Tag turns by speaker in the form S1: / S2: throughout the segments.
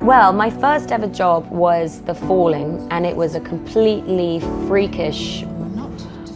S1: Well, my first ever job was The Falling, and it was a completely freakish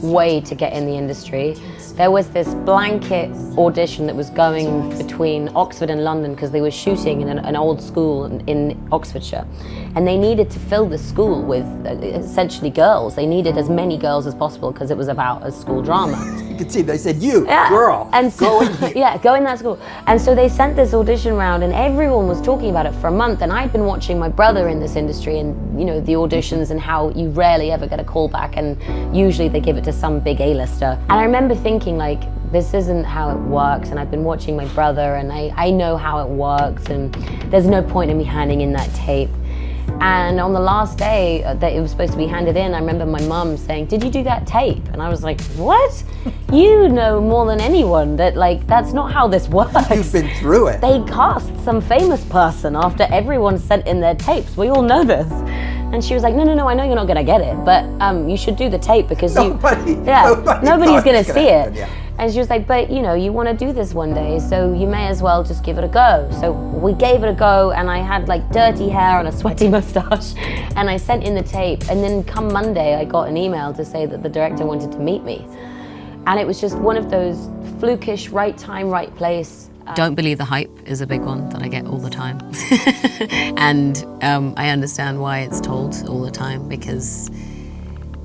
S1: way to get in the industry. There was this blanket audition that was going between Oxford and London because they were shooting in an old school in Oxfordshire, and they needed to fill the school with essentially girls. They needed as many girls as possible because it was about a school drama.
S2: You could see they said, girl,
S1: and so,
S2: go in here.
S1: Yeah, go in that school. And so they sent this audition round, and everyone was talking about it for a month, and I'd been watching my brother in this industry and, you know, the auditions and how you rarely ever get a call back, and usually they give it to some big A-lister. And I remember thinking, like, this isn't how it works, and I've been watching my brother, and I know how it works, and there's no point in me handing in that tape. And on the last day that it was supposed to be handed in, I remember my mum saying, "Did you do that tape?" And I was like, "What? You know more than anyone that, like, that's not how this works."
S2: You've been through it.
S1: They cast some famous person after everyone sent in their tapes. We all know this. And she was like, no, I know you're not gonna get it, but you should do the tape because nobody's gonna see it. Yeah. And she was like, but you know, you want to do this one day, so you may as well just give it a go. So we gave it a go, and I had like dirty hair and a sweaty mustache, and I sent in the tape, and then come Monday I got an email to say that the director wanted to meet me. And it was just one of those flukish, right time, right place.
S3: Don't believe the hype is a big one that I get all the time. And I understand why it's told all the time, because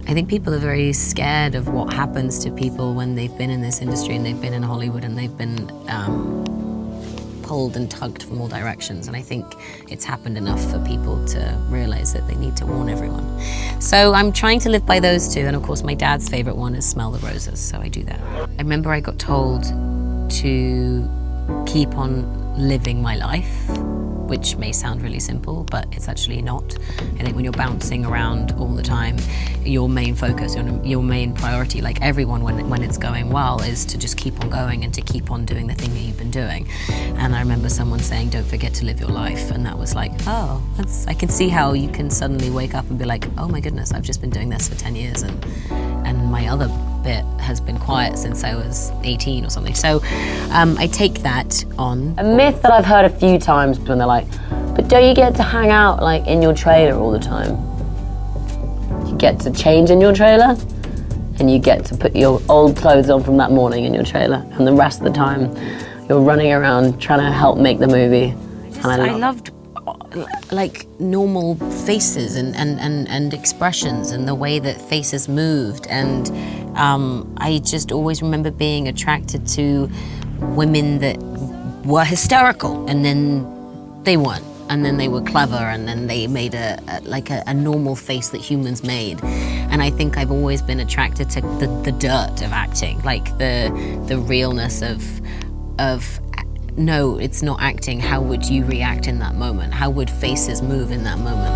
S3: I think people are very scared of what happens to people when they've been in this industry and they've been in Hollywood and they've been pulled and tugged from all directions. And I think it's happened enough for people to realize that they need to warn everyone. So I'm trying to live by those two. And of course, my dad's favorite one is Smell the Roses, so I do that. I remember I got told to keep on living my life, which may sound really simple, but it's actually not. I think when you're bouncing around all the time, your main focus, your main priority, like everyone when it's going well, is to just keep on going and to keep on doing the thing that you've been doing. And I remember someone saying, don't forget to live your life. And that was like, oh, I can see how you can suddenly wake up and be like, oh my goodness, I've just been doing this for 10 years and my other bit has been quiet since I was 18 or something. So I take that on.
S1: A myth that I've heard a few times when they're like, but don't you get to hang out like in your trailer all the time? You get to change in your trailer, and you get to put your old clothes on from that morning in your trailer, and the rest of the time you're running around trying to help make the movie.
S3: I loved like normal faces and expressions and the way that faces moved, and I just always remember being attracted to women that were hysterical and then they weren't, and then they were clever, and then they made a normal face that humans made. And I think I've always been attracted to the dirt of acting, like the realness of no, it's not acting. How would you react in that moment? How would faces move in that moment?